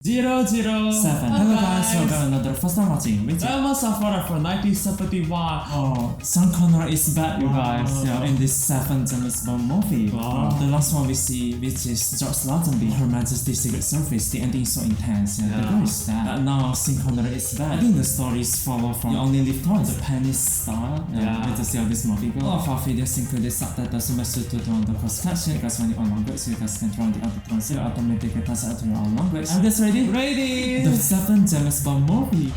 007. Hello guys, welcome another first time watching with I'm Safara from 1971. Oh, Sean Connery is back, you guys. Yeah, in this 7th James Bond movie. Wow. The last one we see, which is George Lazenby, Her Majesty's Secret Service. The ending is so intense. Yeah, the girl is sad. But now Sean Connery is back. I think the story is follow from You Only Live Twice, Japanese style. Yeah. Wait to see how this movie goes. All of our videos include subtitles so make sure to turn on the closed caption because when you're on language, you guys can turn the other translate automatically translate to your own language. Are you guys ready? Ready? The 7th James Bond movie.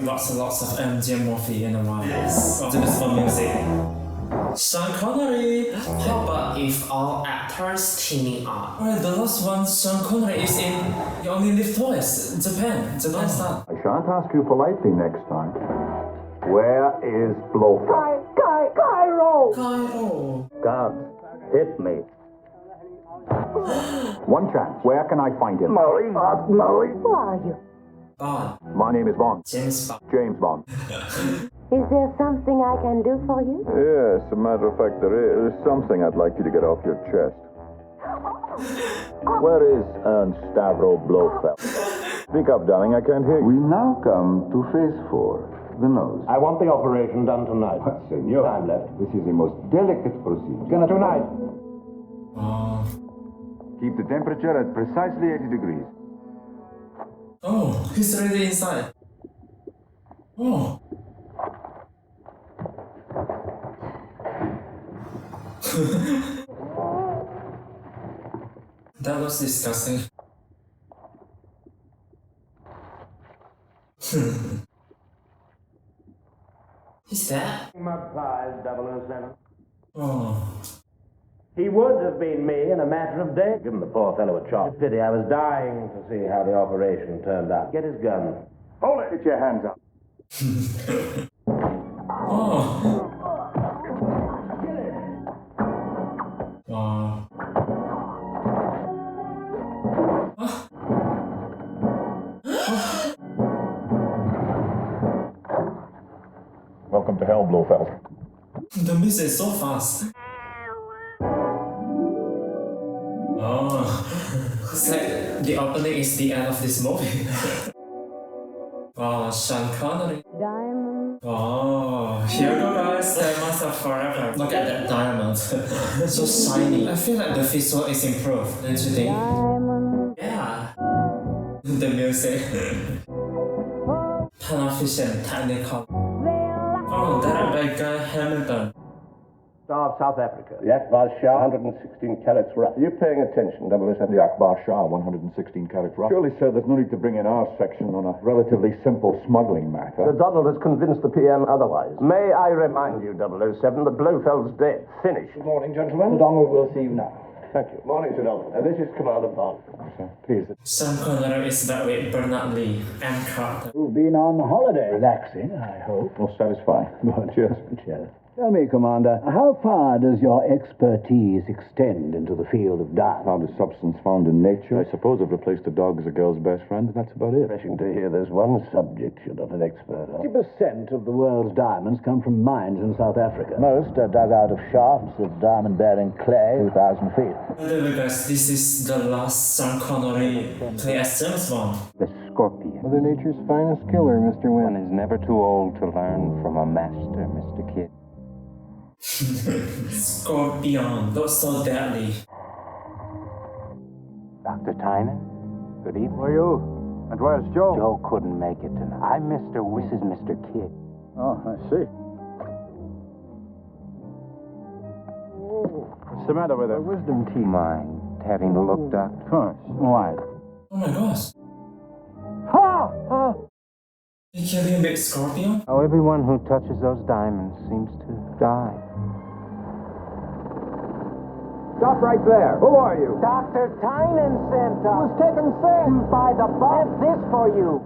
Lots and lots of MGM movie in a while. Yes. James Bond music. Sean Connery. But if all actors teaming up, Alright, the last one, Sean Connery is in You Only Live Twice, Japan style. I shan't ask you politely next time. Where is Blofeld? Cairo! Cairo. Guards, hit me. One chance. Where can I find him? Murray, ask Murray. Who are you? Bond. My name is Bond. James Bond. James Bond. Is there something I can do for you? Yes, as a matter of fact, there is something I'd like you to get off your chest. Where is Ernst Stavro Blofeld? Speak up, darling, I can't hear We you. now come to phase 4, the nose. I want the operation done tonight. But, senor, Time left. this is a most delicate procedure. Gonna tonight. Keep the temperature at precisely 80 degrees. Oh, he's already inside. Oh. That was disgusting. Is that? My prize, 007. Oh. He would have been me in a matter of days. Give him the poor fellow a chop. Pity, I was dying to see how the operation turned out. Get his gun. Hold it! Get your hands up. Oh. Wow. Welcome to hell, Blofeld. The music is so fast. Oh. It's like the opening is the end of this movie. Wow, Sean Connery. Diamond. Oh, here we go guys, Diamonds Are Forever. Look at that diamond. So shiny. I feel like the visual is improved, don't you think? Diamond. Yeah. The music. Panavision, technical. Oh, that by Guy Hamilton. Star of South Africa. The Akbar Shah, 116 carats rough. Are you paying attention, 007? The Akbar Shah, 116 carats rough. Surely, sir, there's no need to bring in our section on a relatively simple smuggling matter. Sir Donald has convinced the PM otherwise. May I remind you, 007, that Blofeld's dead. Finished. Good morning, gentlemen. Sir Donald will see you now. Thank you. Morning, Sir Donald. And this is Commander Bond. Sir, please. Sean Connery is back with Bernard Lee and Carter. You've been on holiday. Relaxing, I hope. Most satisfying. Cheers. Cheers. Tell me, Commander, how far does your expertise extend into the field of diamond? Found a substance found in nature. I suppose I've replaced a dog as a girl's best friend, and that's about it. Refreshing to hear there's one subject you're not an expert on. 50% of the world's diamonds come from mines in South Africa. Most are dug out of shafts of diamond-bearing clay 2,000 feet. By the way guys, this is the last Sean Connery play as James Bond. The Scorpion. Mother Nature's finest killer, Mr. One Wynn. is never too old to learn from a master, Mr. Kidd. Scorpion, looks so deadly. Dr. Tynan, good evening. Where are you? And where's Joe? Joe couldn't make it tonight. I'm This is Mr. Kidd. Oh, I see. What's the matter with her? Wisdom teeth. Mind having a look, Doctor? Of course. Why? Oh my gosh. Ha! Ha! He killed him with Scorpion? Oh, everyone who touches those diamonds seems to die. Stop right there. Who are you? Dr. Tynan sent us. Who's taken sin? By the butt. This for you.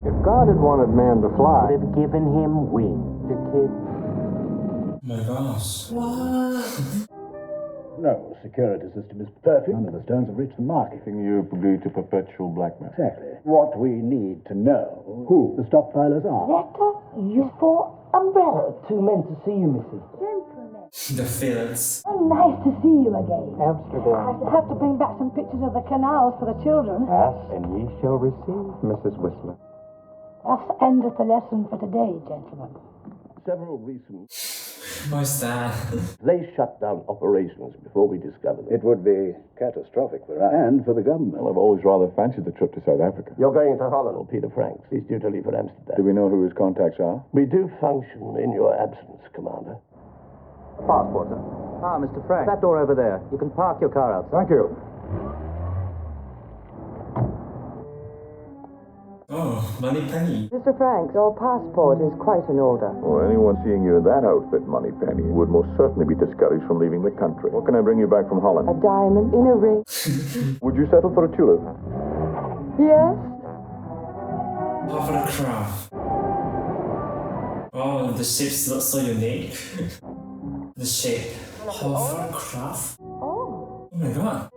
If God had wanted man to fly, They've given him wings, Mr. Kidd. Oh my gosh. What? No security system is perfect. None of the stones have reached the market. I think you've agreed to perpetual blackmail. Exactly. What we need to know who the stockpilers are. Letter you for umbrella. Two men to see you, Missy. Gentlemen. The fields. Oh, nice to see you again. Amsterdam. I shall have to bring back some pictures of the canals for the children. Ask, and ye shall receive, Mrs. Whistler. Thus endeth the lesson for today, gentlemen. Several recent... What's that? They shut down operations before we discovered them. It would be catastrophic for us and for the government. Well, I've always rather fancied the trip to South Africa. You're going to Holland. Oh, Peter Franks. He's due to leave for Amsterdam. Do we know who his contacts are? We do function in your absence, Commander. Passport, sir. Ah, Mr. Frank. That door over there. You can park your car outside. Thank you. Oh, Money Penny. Mr. Franks, your passport is quite in order. Well, anyone seeing you in that outfit, Moneypenny, would most certainly be discouraged from leaving the country. What can I bring you back from Holland? A diamond in a ring. Would you settle for a tulip? Yes? Hovercraft. Oh, the shapes look so unique. The shape. Hovercraft? Oh my god.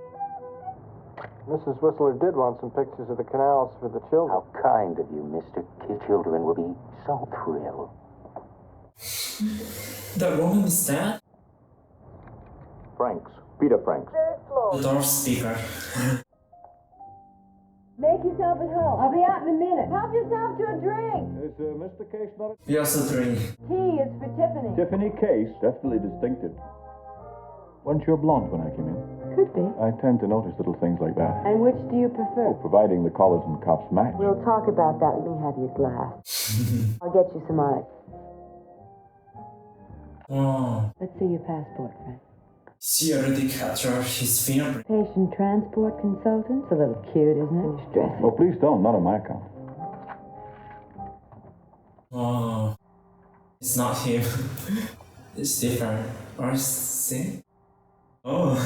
Mrs. Whistler did want some pictures of the canals for the children. How kind of you, Mr. Kid. Children will be so thrilled. That woman is that? Franks. Peter Franks. Third floor. The door speaker. Make yourself at home. I'll be out in a minute. Help yourself to a drink. Is Mr. Case not We also drink. Tea is for Tiffany. Tiffany Case, definitely distinctive. Weren't you a blonde when I came in? Could be. I tend to notice little things like that. And which do you prefer? Providing the collars and cuffs match. We'll talk about that. Let me have your glass. I'll get you some ice. Oh, Let's see your passport, Frank. she already captured his fingerprint. Patient transport consultant. It's a little cute, isn't it? Finish dressing. Oh, please don't. Not on my account. Oh, it's not him. It's different. Or is it? Oh.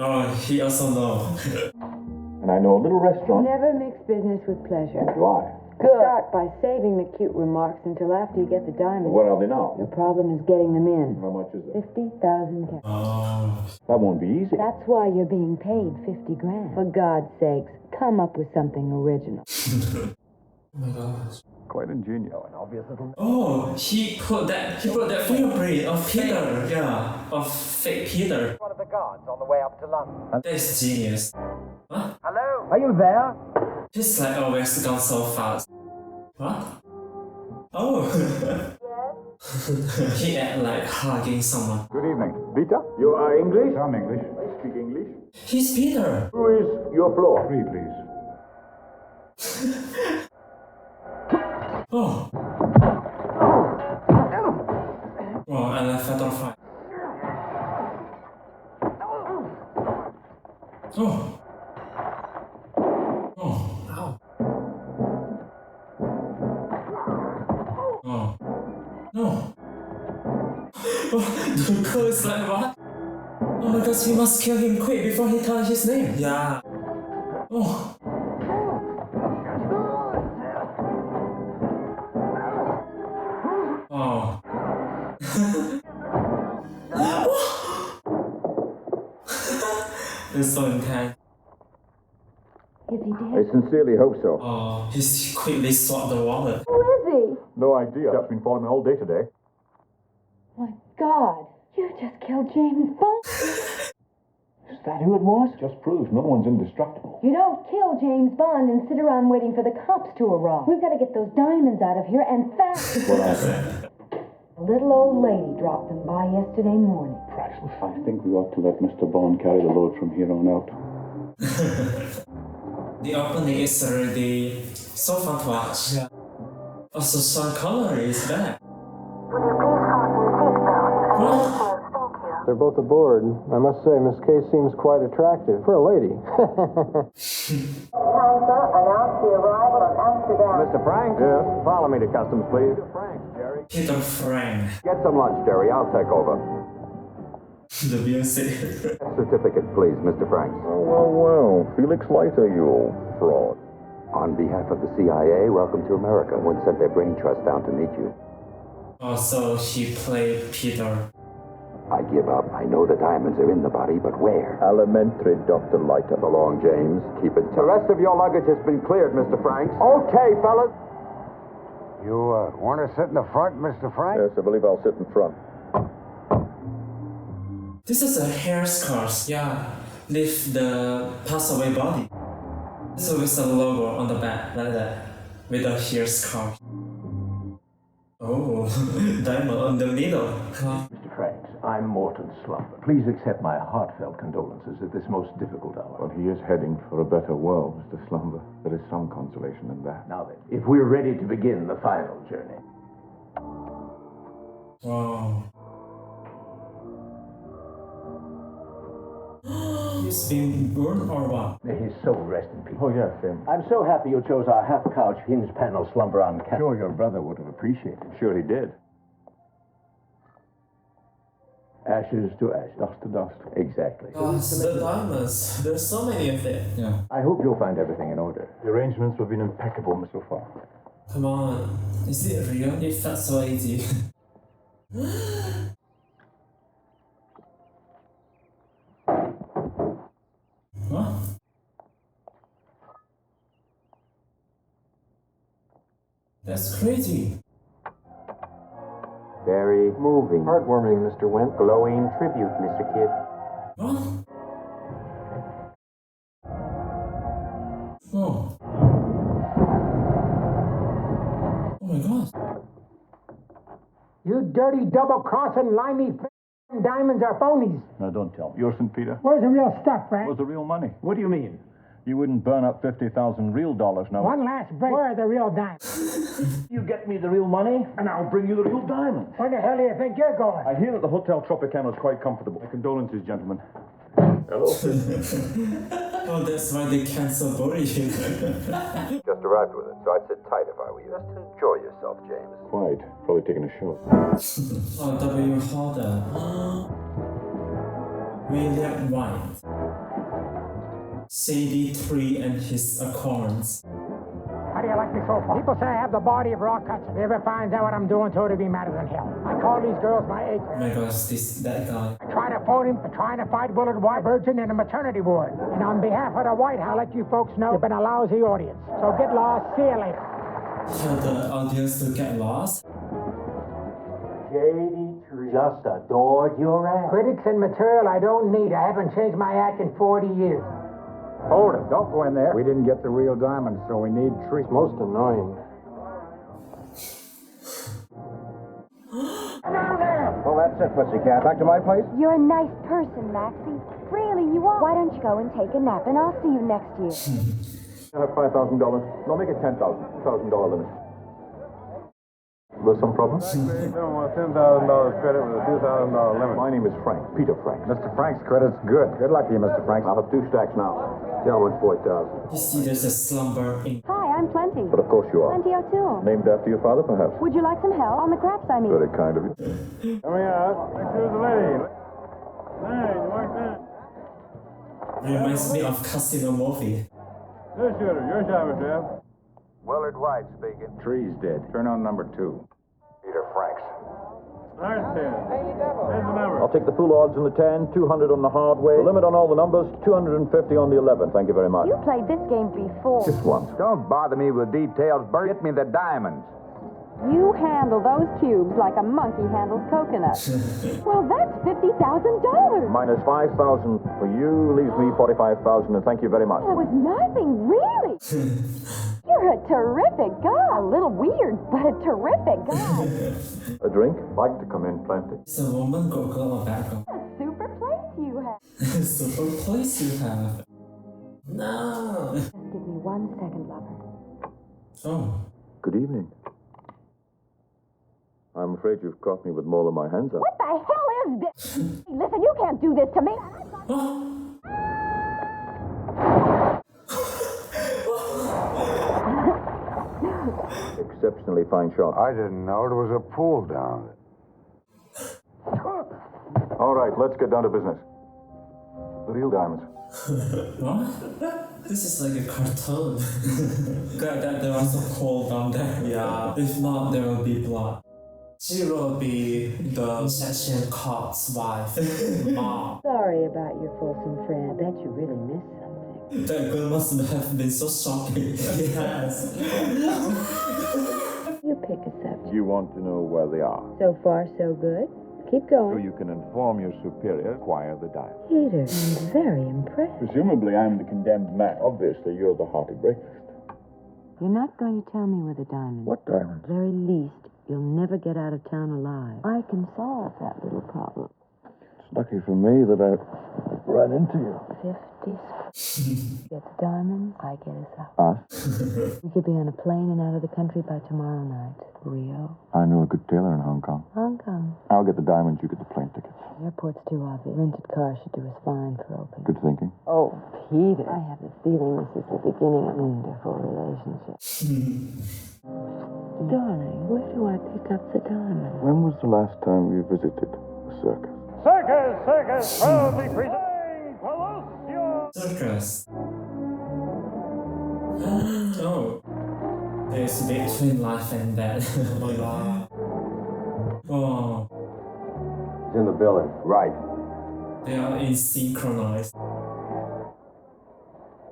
Oh, he also knows. And I know a little restaurant. Never mix business with pleasure. Do I? Good. Start by saving the cute remarks until after you get the diamonds. What are they now? Your problem is getting them in. How much is it? 50,000 cash. Oh. That won't be easy. That's why you're being paid 50 grand. For God's sakes, come up with something original. Oh my gosh. Quite ingenious. An obvious little... Oh, he put that fingerprint of Peter. Yeah, of fake Peter. One of the guards on the way up to London. That's genius. What? Hello? Are you there? He's like always gone so fast. What? Oh. He act like hugging someone. Good evening. Vita? You are English? I'm English. I speak English. He's Peter. Who is your floor? 3, please. Oh. Oh, and I felt on fire. Oh. Oh. Ow. Oh. No. Oh, the girl is like, what? Oh my gosh, we must kill him quick before he tells his name. Yeah. Oh. Oh. It's so intense. Is he I dead? sincerely hope so. Oh, he's quickly swapped the wallet. Who is he? No idea. I've been following me all day today. My God, you just killed James Bond. Is that who it was? Just proves no one's indestructible. You don't kill James Bond and sit around waiting for the cops to arrive. We've got to get those diamonds out of here and fast. What happened? A little old lady dropped them by yesterday morning. Priceless. I think we ought to let Mr. Bond carry the load from here on out. The opening is already so fun to watch. Yeah. Also, Sean Connery is back. Will you please fasten the seatbelts? What? Thank you. They're both aboard. I must say, Miss Case seems quite attractive for a lady. Lufthansa announced the arrival of Amsterdam. Mr. Frank? Yes? Follow me to customs, please. Peter Frank, Jerry. Peter Frank. Get some lunch, Jerry. I'll take over. The music. Certificate, please, Mr. Franks. Well. Felix Leiter, you old fraud. On behalf of the CIA, welcome to America. One sent their brain trust down to meet you. Also, he played Peter. I give up. I know the diamonds are in the body, but where? Elementary, Dr. Leiter. So long, James. Keep it The tight. rest of your luggage has been cleared, Mr. Franks. Okay, fellas. You want to sit in the front, Mr. Frank? Yes, I believe I'll sit in front. This is a hair scars. Yeah, leave the pass away body. So with a logo on the back like that, with a hair scar. Oh, diamond on the middle. Mr. Franks, I'm Morton Slumber. Please accept my heartfelt condolences at this most difficult hour. Well, he is heading for a better world, Mr. Slumber. There is some consolation in that. Now then, if we're ready to begin the final journey. Wow. He's been burned or what? May his soul rest in peace. Oh, yes, Tim. I'm so happy you chose our half-couch hinge panel slumber on couch. Sure, your brother would have appreciated. Sure he did. Ashes to ashes. Dust to dust. Exactly. The diamonds. There's so many of them. Yeah. I hope you'll find everything in order. The arrangements have been impeccable so far. Come on. Is it real? It felt so easy. What? That's crazy. Very moving. Heartwarming, Mr. Went. Glowing tribute, Mr. Kidd. What? Oh. Oh my god. You dirty double-crossing, limey diamonds are phonies. Now, don't tell me. You're St. Peter? Where's the real stuff, Frank? Where's the real money? What do you mean? You wouldn't burn up 50,000 real dollars now. One last break. Where are the real diamonds? You get me the real money, and I'll bring you the real diamonds. Where the hell do you think you're going? I hear that the Hotel Tropicana is quite comfortable. My condolences, gentlemen. Hello. Oh, that's why they cancel Boris. Just arrived with it, so I'd sit tight if I were you. Just enjoy yourself, James. Quite. Probably taking a shot. Oh, W. Holder. William White. Sadie Tree and his acorns. How do you like me so far? People say I have the body of Rock Hudson. If he ever finds out what I'm doing to her, it'll be madder than hell. I call these girls my Oh acres. my gosh, that guy. I try to phone him for trying to fight Willard White Virgin in a maternity ward. And on behalf of the White House, I'll let you folks know you've been a lousy audience. So get lost. See you later. Tell the audience to get lost. Shady Tree. Just adored your act. Critics and material I don't need. I haven't changed my act in 40 years. Hold it. Don't go in there. We didn't get the real diamonds, so we need three. It's most annoying. Well, that's it, pussycat. Back to my place? You're a nice person, Maxie. Really, you are. Why don't you go and take a nap, and I'll see you next year. I have $5,000. No, make it $10,000. $1,000 limit. There's some problem? We don't want $10,000 credit with a $2,000 limit. My name is Frank. Peter Frank. Mr. Frank's credit's good. Good luck to you, Mr. Frank. I'll have 2 stacks now. Gentlemen, 4,000. You see, there's a slumber in. Hi, I'm Plenty. But of course you are. Plenty O'Toole. Named after your father, perhaps? Would you like some help? On the craps, I mean. Very kind of you. Coming out. Next to the lady. Nice, like that. Reminds me of Casino movie. This shooter, your job, Mr. F. Willard White speaking. Tree's dead. Turn on number 2. Peter Franks. There's 10. There's the number. I'll take the full odds on the 10, 200 on the hard way. The limit on all the numbers, 250 on the 11. Thank you very much. You played this game before. Just once. Don't bother me with details, Bert. Get me the diamonds. You handle those cubes like a monkey handles coconuts. Well, that's $50,000. Minus 5,000 for you leaves me 45,000, and thank you very much. That was nothing, really. You're a terrific guy. A little weird, but a terrific guy. A drink? Like to come in plenty. It's a woman, go girl, or bad girl. A super place you have. Super place you have. No. Just give me 1 second, lover. Oh. Good evening. I'm afraid you've caught me with more than my hands up. What the hell is this? Listen, you can't do this to me. Exceptionally fine shot. I didn't know there was a pool down there. All right, let's get down to business. The real diamonds. What? This is like a cartoon. Glad that there was a hole down there. Yeah. If not, there will be blood. She will be the Chechen cop's wife, mom. Sorry about your Folsom friend. I bet you really missed something. That girl must have been so shocking. Yes. You pick a subject. You want to know where they are, So far, so good. Keep so going. you can inform your superior, acquire the dial. Peter, I'm very impressed. Presumably I'm the condemned man. Obviously you're the hearty breakfast. You're not going to tell me where the diamond is. What diamond? At the very least, you'll never get out of town alive. I can solve that little problem. It's lucky for me that I ran into you. 50. Get the diamonds, I get us out. Us? We could be on a plane and out of the country by tomorrow night. Rio. I know a good tailor in Hong Kong. Hong Kong. I'll get the diamonds, you get the plane tickets. The airport's too obvious. Rented car should do us fine for opening. Good thinking. Oh, Peter. I have the feeling this is the beginning of a wonderful relationship. Darling, where do I pick up the diamond? When was the last time you visited a circus? Circus, proudly presenting Palacio. Circus. Oh. There's between life and death. Oh my god. Oh. He's in the building. Right. They are in synchronized.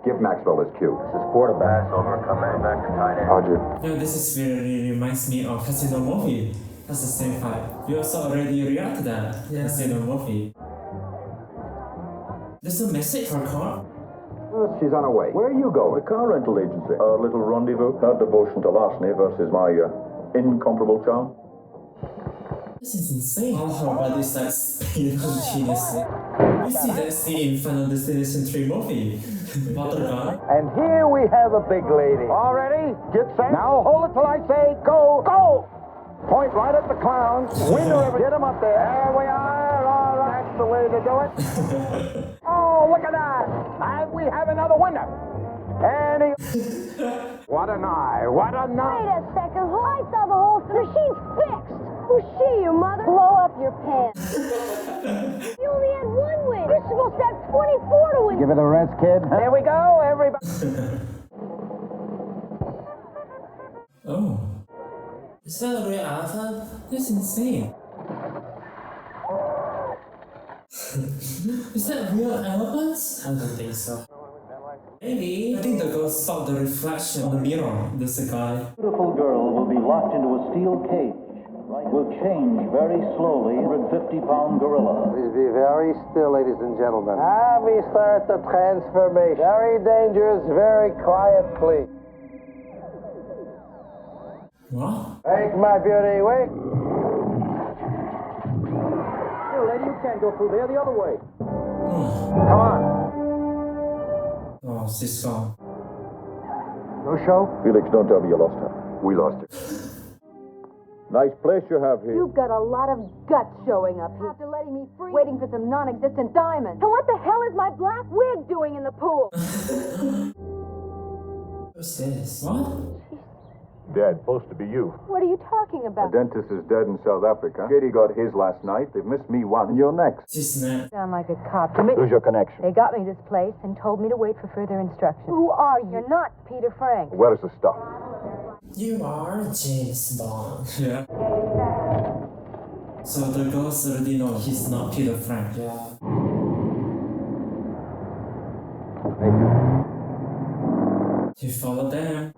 Give Maxwell his cue. This is Quarterbass over. Coming back to tight end. Roger. Yeah, this is really reminds me of Casino movie. That's the same vibe. You also already reacted to that Casino movie. There's a message for car. She's on her way. Where are you going? The car rental agency. Our little rendezvous. Our devotion to larceny versus my incomparable charm. This is insane. All her body starts spinning continuously. You see that scene in Final Destination 3 movie. Water gun. And here we have a big lady. All ready? Get set. Now hold it till I say go. Go! Point right at the clown. Window ever. Get him up there. There we are. All right. That's the way to do it. Oh, look at that. And we have another winner. And he... What an eye. What a night. Wait a second. I saw the whole thing. The machine's fixed. Who's she, your mother? Blow up your pants. You only had one win. You're supposed to have 24 to win. Give it a rest, kid. Here we go, everybody. Oh. Is that a real elephant? That's insane. Is that real elephants? I don't think so. Maybe. I think the ghost saw the reflection on the mirror. There's a guy. Beautiful girl will be locked into a steel cage. Will change very slowly. 150-pound gorilla. Please be very still, ladies and gentlemen. We start the transformation. Very dangerous, very quiet, please. What? Take my beauty, wait. Here, lady, you can't go through there. The other way. Come on. Oh, she's gone. No show? Felix, don't tell me you lost her. We lost her. Nice place you have here. You've got a lot of guts showing up here. After letting me free, waiting for some non-existent diamonds. And what the hell is my black wig doing in the pool? Who's this? What? Dead. Supposed to be you. What are you talking about? The dentist is dead in South Africa. Katie got his last night. They've missed me once. And you're next. She's not. Sound like a cop to me. Who's your connection? They got me this place and told me to wait for further instructions. Who are you? You're not Peter Frank. Where is the stuff? You are James Bond. Yeah. So the girls already know he's not Peter Frank. Yeah. Thank you. He followed them.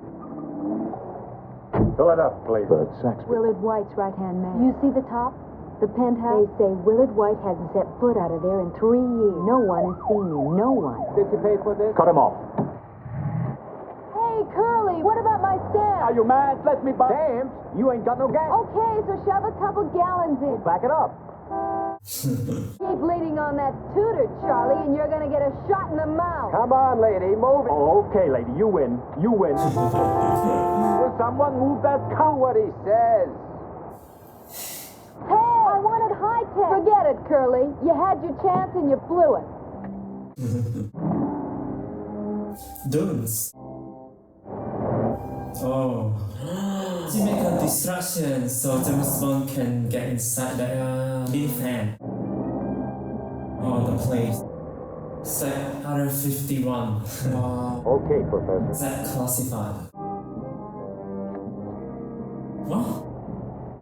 Fill it up, please. Bird Saxby. Willard White's right-hand man. You see the top? The penthouse? They say Willard White hasn't set foot out of there in 3 years. No one has seen him. No one. Did you pay for this? Cut him off. Hey, Curly, what about my stamp? Are you mad? Let me buy. Damn, you ain't got no gas. Okay, so shove a couple gallons in. Back it up. Keep leaning on that tooter, Charlie, and you're gonna get a shot in the mouth. Come on, lady, move it. Oh, okay, lady, you win. You win. Will someone move that cow? What he says. Hey, I wanted high-tech. Forget it, Curly. You had your chance and you blew it. Dunes. Oh. To make a distraction so James Bond can get inside the minivan. Oh, the place. Set 151. Wow. Okay, Professor. Set classified. What?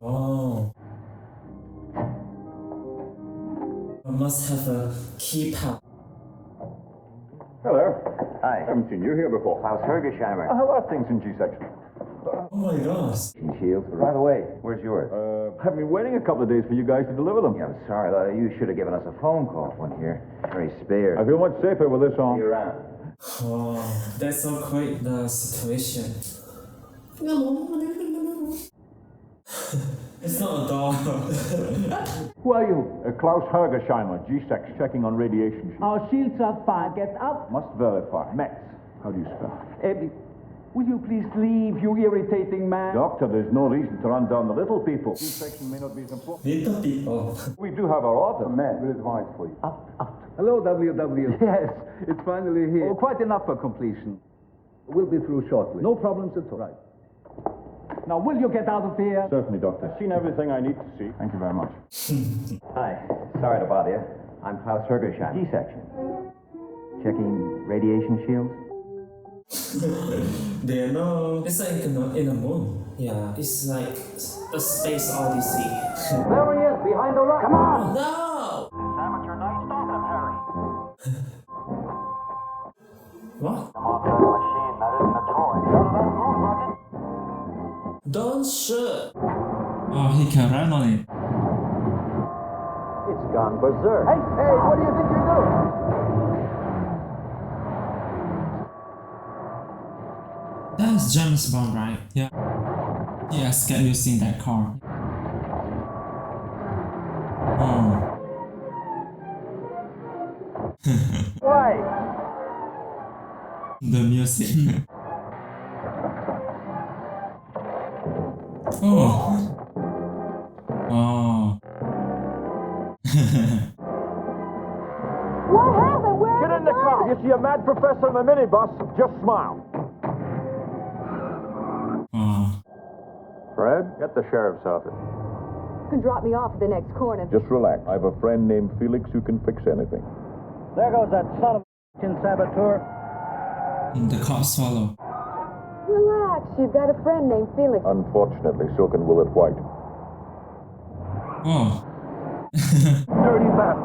Oh. must have a keypad. Hello. Hi. Haven't seen you here before. Klaus Hergesheimer. How are things in G-section? Oh my gosh. Shields. By the way, where's yours? I've been waiting a couple of days for you guys to deliver them. Yeah, I'm sorry. You should have given us a phone call. One here. Very spare. I feel much safer with this on. See you around. Oh, that's so quick, the situation. It's not a dog. Who are you? Klaus Hergesheimer, G-Sex, checking on radiation shields. Our shields are fine. Get out. Must verify. Metz. How do you spell? Will you please leave, you irritating man? Doctor, there's no reason to run down the little people. G-section may not be as important. Little people. We do have our order. Man, we'll advise for you. Out. Hello, WW. Yes, it's finally here. Oh, quite enough for completion. We'll be through shortly. No problems at all. Right. Now, will you get out of here? Certainly, Doctor. I've seen everything I need to see. Thank you very much. Hi. Sorry to bother you. I'm Klaus Hergesheimer. G-section. Checking radiation shields? They know. It's like in the moon. Yeah, it's like a space odyssey. There he is, behind the rock. Come on! No! It's amateur night. Stop him, Harry. What? Come on, that machine. That isn't a toy. Out of that moon bucket. Don't shoot. Oh, he can run on it. It's gone berserk. Hey, what do you think you're doing? That's James Bond, right? Yeah. Yeah, scared you seeing that car. Oh. Why? The music. Oh. Oh. What happened? Where Get in the car. You see a mad professor in the minibus, just smile. Oh. Fred, get the sheriff's office. You can drop me off at the next corner. Just relax. I have a friend named Felix who can fix anything. There goes that son of a saboteur. And the cops follow. Relax, you've got a friend named Felix. Unfortunately, Silken Willet White. Oh. Dirty bat.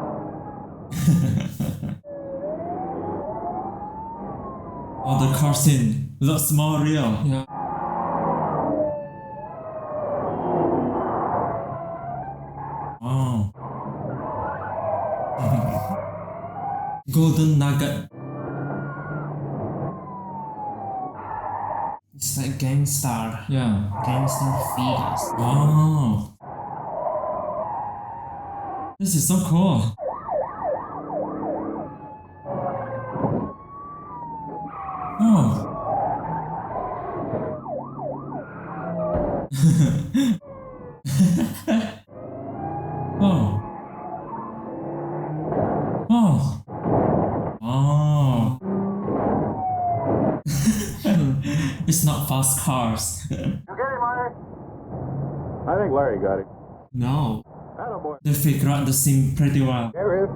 Oh, the car scene looks more real. Yeah. Oh. Golden nugget. It's like Gangstar. Yeah. Gangstar Felix. Oh. This is so cool. Oh. Oh. Oh. Oh. It's not fast cars. You get him, Hunter? I think Larry got it. No. Attaboy. They figure out the scene pretty well. Sheriff.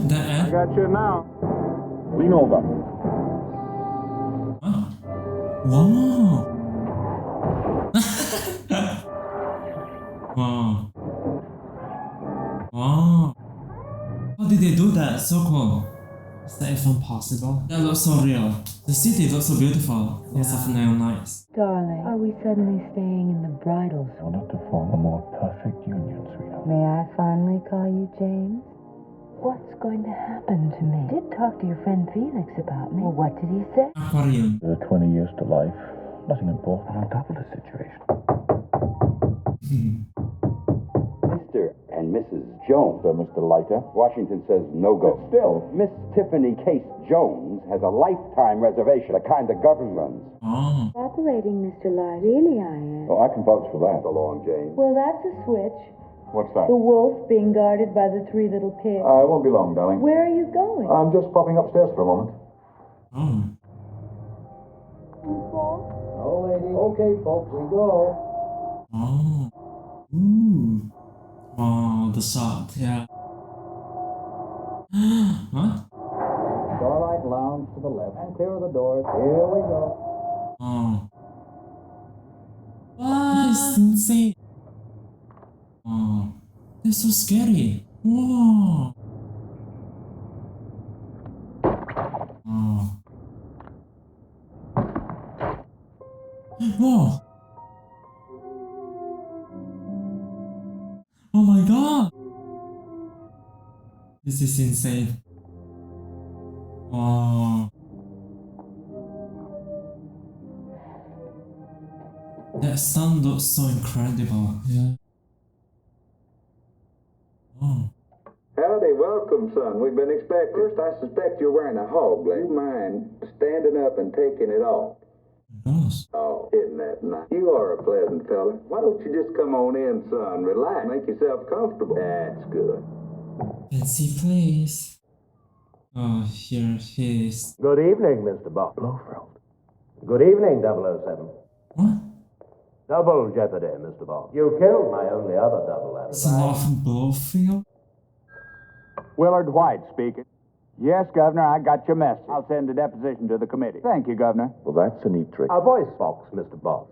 That I got you now. Lean over. Huh? Wow. Wow. Wow. How did they do that? So cool. Is that even possible? That looks so real. The city looks so beautiful. Lots of neon lights. Darling, are we suddenly staying in the bridal suite? Not to form a more perfect union, sweetheart. May I finally call you James? What's going to happen to me? I did talk to your friend Felix about me. Well, what did he say? Aquarium. 20 years to life. Nothing important on top of the situation. Mr. and Mrs. Jones. Mr. Leiter. Washington says no go. But still. Miss Tiffany Case Jones has a lifetime reservation, the kind the government runs. Oh. Operating, Mr. Light. Really, I am. Oh, I can vouch for that. So long, Jane. Well, that's a switch. What's that? The wolf being guarded by the three little pigs. It won't be long, darling. Where are you going? I'm just popping upstairs for a moment. Oh. No, lady. Okay, folks, we go. Oh. Ooh. Wow, the shot. Yeah. What? All right, lounge to the left and clear of the doors. Here we go. Oh. What is That's insane. Oh, that's so scary. Whoa. Oh. Whoa. Oh my god. This is insane. Wow. That sound looks so incredible. Yeah. Oh. Howdy, welcome, son. We've been expecting. First, I suspect you're wearing a hog leg. You mind standing up and taking it off? Yes. Oh, isn't that nice? You are a pleasant fella. Why don't you just come on in, son? Relax. Make yourself comfortable. That's good. Fancy place. Oh, here he is. Good evening, Mr. Bob. Blofeld. Good evening, 007. What? Double jeopardy, Mr. Bob. You killed my only other double alibi. It's not Blofeld? Willard White speaking. Yes, Governor, I got your message. I'll send a deposition to the committee. Thank you, Governor. Well, that's a neat trick. A voice box, Mr. Bob.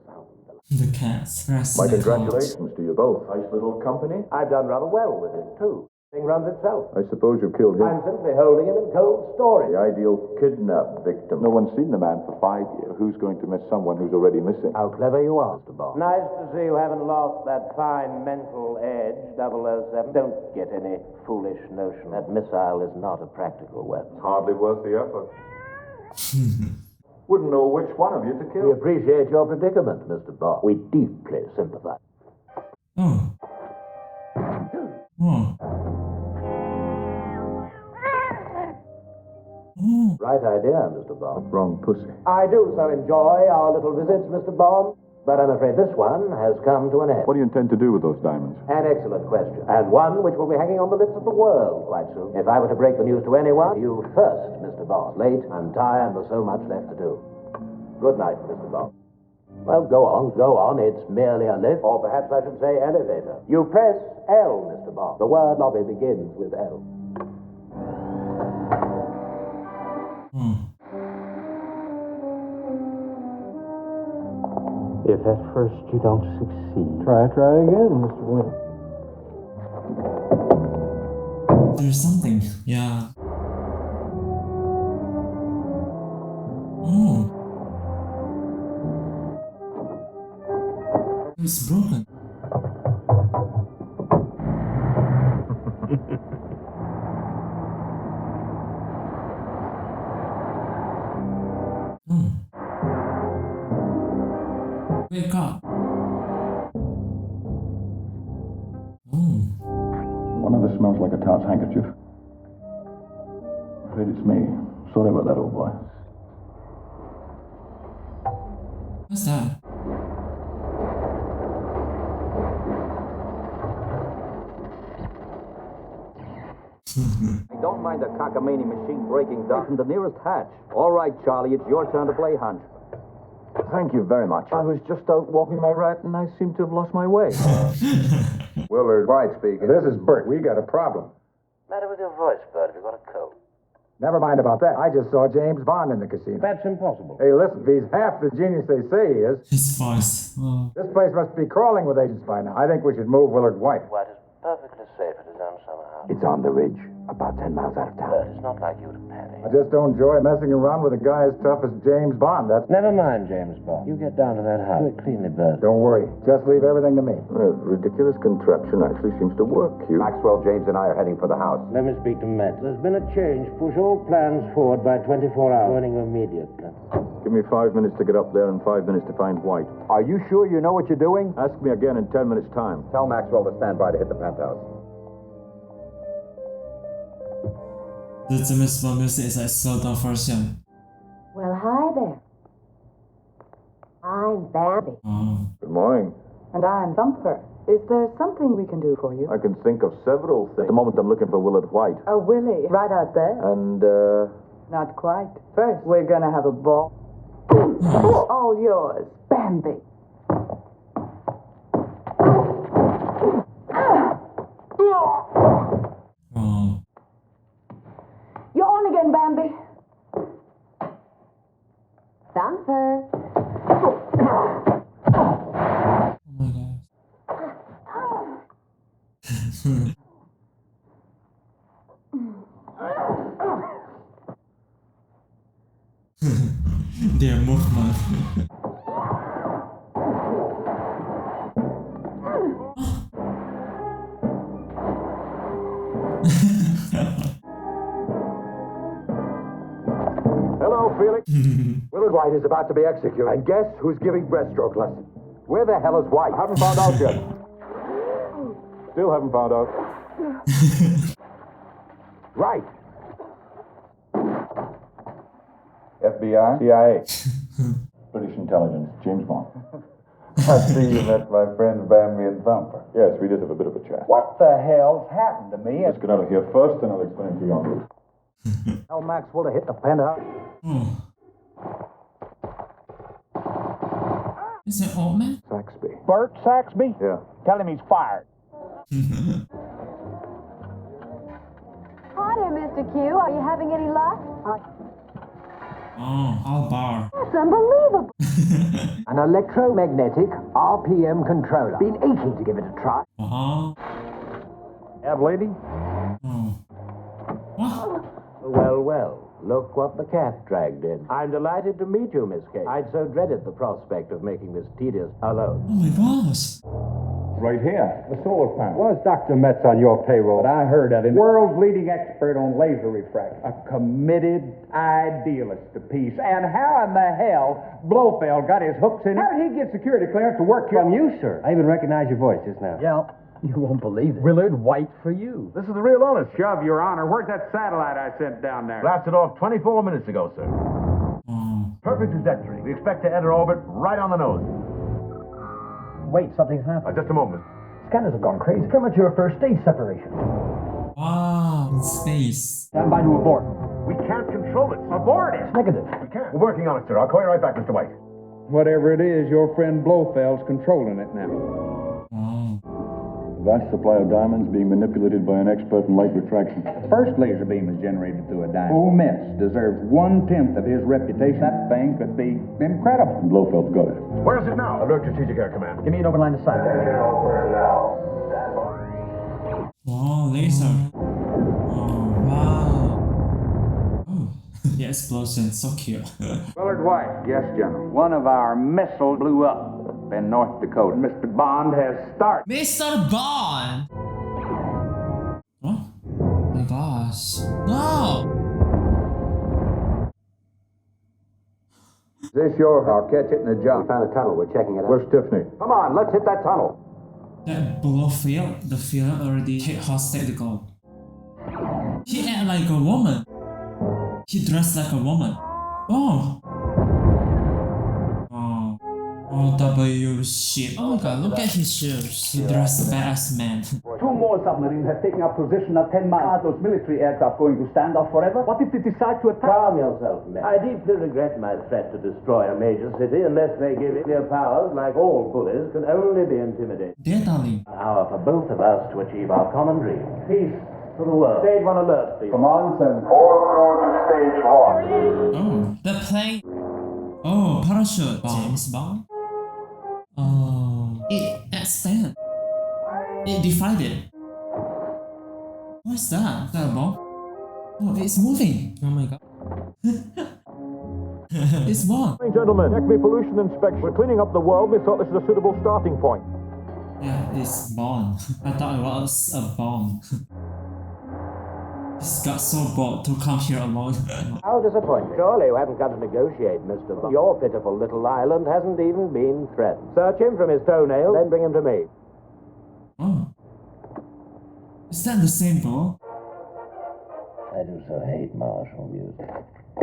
The cats. My congratulations to you both. Nice little company. I've done rather well with it, too. Thing runs itself. I suppose you've killed him. I'm simply holding him in cold storage. The ideal kidnap victim. No one's seen the man for 5 years. Who's going to miss someone who's already missing? How clever you are, Mr. Bob. Nice to see you haven't lost that fine mental edge, 007. Don't get any foolish notion. That missile is not a practical weapon. Hardly worth the effort. Wouldn't know which one of you to kill. We appreciate your predicament, Mr. Bob. We deeply sympathize. Oh. Oh. Oh. Right idea, Mr. Bob. Wrong pussy. I do so enjoy our little visits, Mr. Bob, but I'm afraid this one has come to an end. What do you intend to do with those diamonds? An excellent question, and one which will be hanging on the lips of the world quite soon. If I were to break the news to anyone, you first, Mr. Bob. Late, I'm tired, there's so much left to do. Good night, Mr. Bob. Well, go on. It's merely a lift, or perhaps I should say elevator. You press L, Mr. Bob. The word lobby begins with L. If at first you don't succeed, try again, Mr. Wynn. There's something. Yeah. Oh. It's broken. Wake up. One of us smells like a tart's handkerchief. I'm afraid it's me. Sorry about that, old boy. What's that? I don't mind a cockamamie machine breaking down from the nearest hatch. All right, Charlie, it's your turn to play hunch. Thank you very much. I was just out walking my rat and I seem to have lost my way. Willard White speaking. This is Bert. We got a problem. Matter with your voice, Bert? Have you got a cold? Never mind about that. I just saw James Bond in the casino. That's impossible. Hey, listen, if he's half the genius they say he is, His voice. Oh. this place must be crawling with agents by now. I think we should move Willard White. White is perfectly safe at his own summer house. It's on the ridge, about 10 miles out of town. Bert, it's not like you to panic. I just don't enjoy messing around with a guy as tough as James Bond. That's... Never mind, James Bond. You get down to that house. Do it cleanly, Bert. Don't worry. Just leave everything to me. That ridiculous contraption actually seems to work, Q. Maxwell, James, and I are heading for the house. Let me speak to Matt. There's been a change. Push all plans forward by 24 hours. Joining you immediately. Give me 5 minutes to get up there and 5 minutes to find White. Are you sure you know what you're doing? Ask me again in 10 minutes' time. Tell Maxwell to stand by to hit the penthouse. The James Bond music is like slowed down version. Well, hi there. I'm Bambi. Oh. Good morning. And I'm Thumper. Is there something we can do for you? I can think of several things. At the moment, I'm looking for Willard White. Oh, Willie. Right out there? And, Not quite. First, we're gonna have a ball. All yours, Bambi. Oh. You're on again, Bambi. Thumper. Oh my god. Their movement. Hello, Felix. Willard White is about to be executed. And guess who's giving breaststroke lessons? Where the hell is White? Haven't found out yet. Still haven't found out. Right. FBI? CIA? British intelligence, James Bond. I see you met my friends Bambi and Thumper. Yes, we did have a bit of a chat. What the hell's happened to me? Let's get out of here first, and I'll explain to you on route. Tell Maxwell to hit the penthouse. Is it old man? Saxby. Bert Saxby? Yeah. Tell him he's fired. Hi there, Mr. Q. Are you having any luck? Oh, Albar. That's unbelievable. An electromagnetic RPM controller. Been aching to give it a try. Have lady? Well, well. Look what the cat dragged in. I'm delighted to meet you, Miss Kate. I'd so dreaded the prospect of making this tedious alone. Oh my gosh. Right here, the solar panel. Was Dr. Metz on your payroll? But I heard of him. World's leading expert on laser refraction. A committed idealist to peace. And how in the hell Blofeld got his hooks in it? How did he get security clearance to work here? From you, sir. I even recognized your voice just now. Yeah. You won't believe it. Willard White for you. This is the real honest shove, Your Honor. Where's that satellite I sent down there? Blasted off 24 minutes ago, sir. Perfect trajectory. We expect to enter orbit right on the nose. Wait, something's happened. Just a moment. Scanners have gone crazy. Premature first stage separation. Wow, in space. Stand by to abort. We can't control it. Abort it. Negative. We can't. We're working on it, sir. I'll call you right back, Mr. White. Whatever it is, your friend Blofeld's controlling it now. A vast supply of diamonds being manipulated by an expert in light retraction. The first laser beam is generated through a diamond. Old Metz deserves 1/10 of his reputation. That thing could be incredible. And Blofeld's got it. Where is it now? Alert Strategic Air Command. Give me an open line of sight. Wow, laser. Oh, wow. Oh, the explosion, so cute. Willard White. Yes, General. One of our missiles blew up in North Dakota. Mr. Bond has started. Mr. Bond! What? Oh my gosh. No! Is this your? I'll catch it in the jump. We found a tunnel. We're checking it out. Where's Tiffany? Come on, let's hit that tunnel. That Blofeld, the film already take hostage the gold. He act like a woman. He dressed like a woman. Oh! Oh, W shit. Oh my god, look at his shoes. He dressed badass man. 2 more submarines have taken up position at 10 miles. Are those military aircraft going to stand off forever? What if they decide to attack? Calm yourself, Metz. I deeply regret my threat to destroy a major city unless they give it their powers, like all bullies, can only be intimidated. Deadly. An hour for both of us to achieve our common dream. Peace for the world. Stage 1 alert, please. Command center. All crew to stage 1. Oh, the plane. Oh, parachute. James Bond. Oh, it expanded. It divided. What's that? Is that a bomb? Oh, it's moving. Oh my god. It's bomb. Gentlemen, Acme pollution inspection. We're cleaning up the world. We thought this was a suitable starting point. Yeah, it's bomb. I thought it was a bomb. Just got so bored to come here alone. How disappointing. Surely you haven't come to negotiate, Mr. Bond. Your pitiful little island hasn't even been threatened. Search him from his toenail, then bring him to me. Oh. Is that the same ball? I do so hate martial music.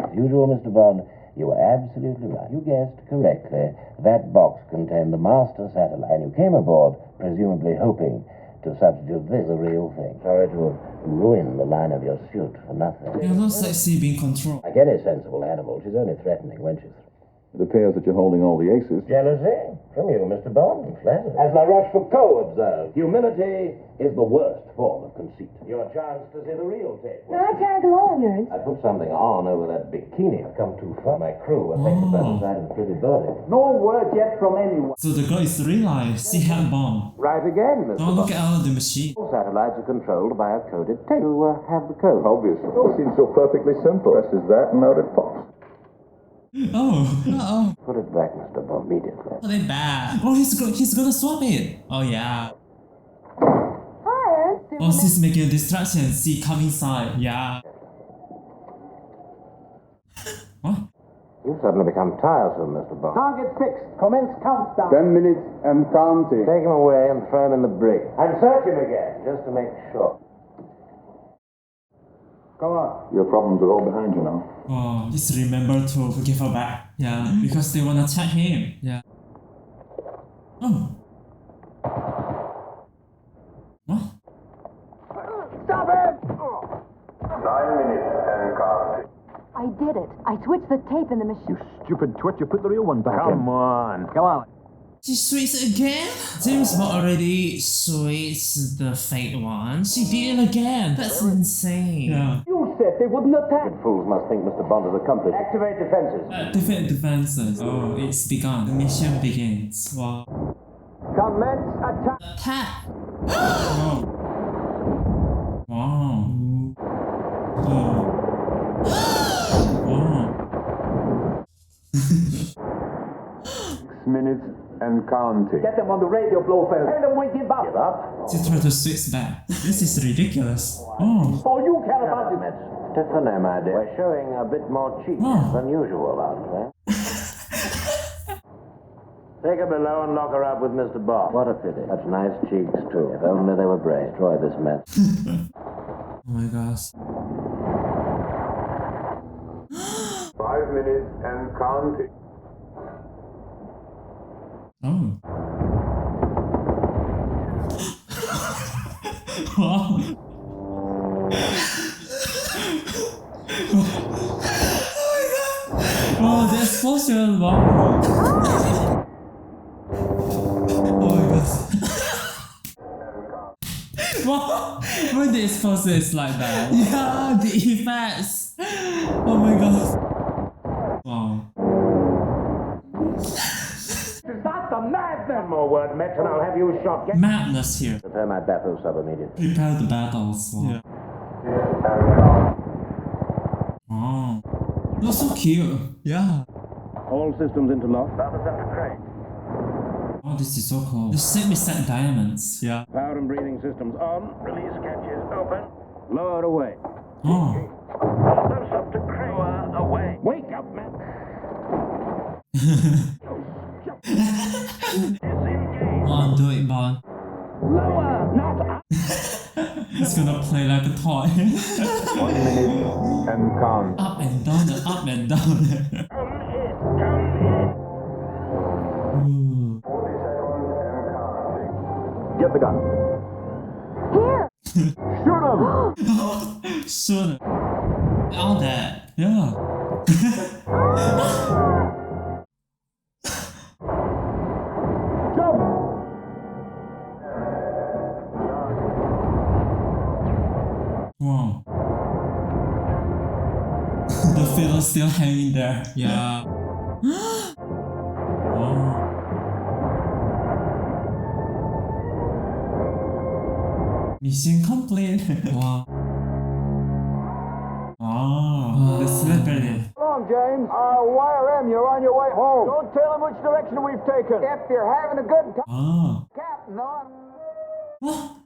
As usual, Mr. Bond, you were absolutely right. You guessed correctly. That box contained the master satellite, and you came aboard, presumably hoping to substitute this the real thing. Sorry to have ruined the line of your suit for nothing. It looks like she being controlled. Like any sensible animal, she's only threatening when she's... It appears that you're holding all the aces. Jealousy? From you, Mr. Bond. I'm flattered. As La Rochefoucauld observed, humility is the worst form of conceit. Your chance to see the real tape. Can I tag along, Ernst? I put something on over that bikini. I've come too far. My crew will take the better side of the pretty body. No word yet from anyone. So the girl is real life. She had a bomb. Right again, Mr. Oh, look at all the machine. All satellites are controlled by a coded tape. You have the code. Obviously. It seems so perfectly simple. Presses that and out it pops. Oh. Put it back, Mr. Bob, immediately. Put it back. Oh, he's gonna swap it. Oh, yeah. Hi, Ernst. Oh, she's making a distraction. She come inside. Yeah. What? You've suddenly become tiresome, Mr. Bond. Target fixed. Commence countdown. 10 minutes and counting. Take him away and throw him in the brig. And search him again, just to make sure. Come on. Your problems are all behind you now. Oh, just remember to give her back. Yeah, because they wanna attack him. Yeah. Oh. What? Stop him! 9 minutes and counting. I did it. I switched the tape in the machine. Stupid twit, you put the real one back in. Come on. Come on. She switched again? James Bond already switched the fake one. She did it again. That's insane. Yeah. You said they wouldn't attack. Good fools must think Mr. Bond is accomplished. Activate defenses. Different defenses. Oh, it's begun. The mission begins. Wow. Commence attack. Attack! Wow. Wow. Oh. Wow. 6 minutes and counting. Get them on the radio, Blofeld. Tell them we give up. Give up? She tried to switch back. This is ridiculous. Oh. All you care about is... Tiffany, my dear. We're showing a bit more cheek than usual, aren't we? Take her below and lock her up with Mr. Bond. What a pity. Such nice cheeks, too. If only they were brave. Destroy this mess. Oh my gosh. 5 minutes and counting. Oh. Wow. Oh my god. Oh, the explosion. Wow. Oh my god. Wow. When the explosion is like that. Yeah, the effects. Oh my god. Wow. Stop the madness! One more word, Metz, and I'll have you shot. Get Madness here. Prepare my battle sub immediately. Prepare the battles. Wow. Yeah. Oh. You're so cute. Yeah. All systems interlocked. Battle up to crane. Oh, this is so cool. The ship is set diamonds. Yeah. Power and breathing systems on. Release catches open. Lower away. Oh. Battle up to crane. Lower away. Wake up, man. Bond, do it, Bond. Lower, not up. He's gonna play like a toy. 1 minute and count. Up and down, up and down. Ooh. Get the gun. Here! Shoot him! Shoot him. All that. Yeah. Wow. The fiddle's still hanging there. Yeah. Wow. Mission complete. Wow. Oh, the celebrity. Come on, James. YRM, you're on your way home. Don't tell him which direction we've taken. If you're having a good time. Ah. Captain, on. What?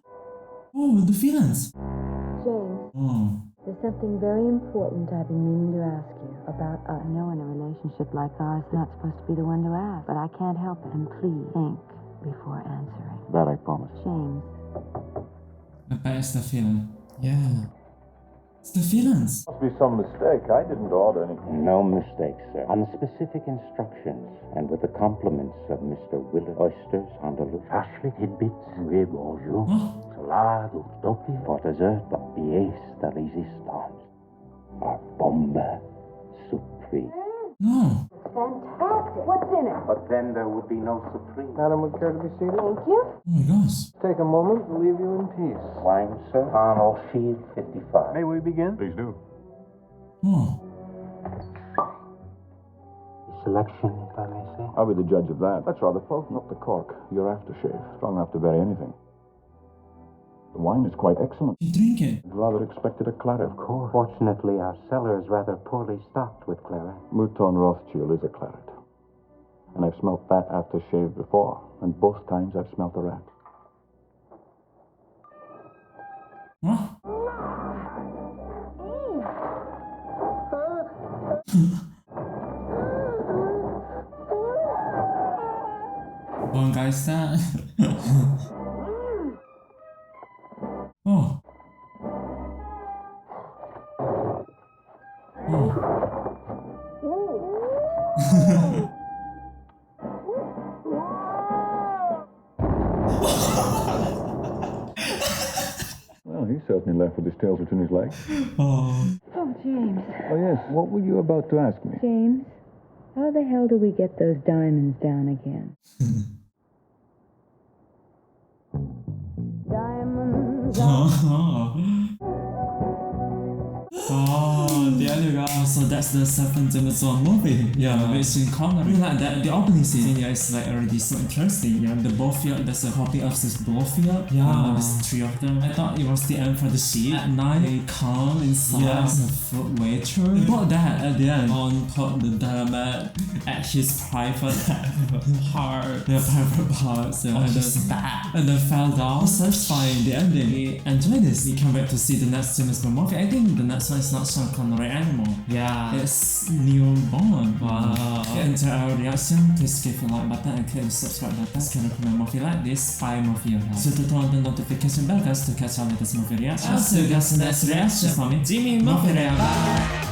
Oh, the villains. James, Oh. there's something very important I've been meaning to ask you about us. I know in a relationship like ours, not supposed to be the one to ask, but I can't help it. And please think before answering. That I promise. James. I bet it's the villain. Yeah. It's the villains. Must be some mistake. I didn't order anything. No mistake, sir. On specific instructions, and with the compliments of Mr. Willard Oysters on the loose. Ashley tidbits, oui, bonjour. Salade au topi. For dessert, the pièce de résistance. Our bombe supreme. No. Fantastic. unlocked it. What's in it? But then there would be no Supreme. Madam, would care to be seated? Thank you. Oh my gosh. Take a moment to leave you in peace. Wine, sir? Arnold Field 55. May we begin? Please do. Oh. Selection, if I may say. I'll be the judge of that. That's rather full. Not the cork. Your aftershave. Strong enough to bury anything. The wine is quite excellent. You drink it? I'd rather expected a claret. Of course. Fortunately, our cellar is rather poorly stocked with claret. Mouton Rothschild is a claret. And I've smelt that aftershave before. And both times I've smelt a rat. Huh? One guy's that. Oh. Well, he certainly left with his tail between his legs. Oh. Oh, James. Oh, yes. What were you about to ask me? James, how the hell do we get those diamonds down again? Diamonds. Oh, there you go. So that's the seventh James Bond movie. Yeah, which in Connery. Like that, the opening scene, yeah, is like already so interesting. Yeah, the Blofeld, there's a copy of this Blofeld. Yeah, there's three of them. I thought it was the end for the ship. At night, they come inside as a food waiter. They bought that at the end. On put the dynamite at his private part. The private parts. Yeah, and then back. And then fell down. Satisfying the ending. We enjoyed this. We can't wait to see the next James Bond movie. I think the next one is not Sean Connery anymore. Yeah. It's Neil Bond. Wow. If you enjoy our reaction, please give a like button and click the subscribe button. Can recommend movie like this, spy movie you have. So to turn on the notification bell guys to catch our latest movie reaction. I'll see you guys in the next reaction from me, Jimmy Movie Reaction. Bye!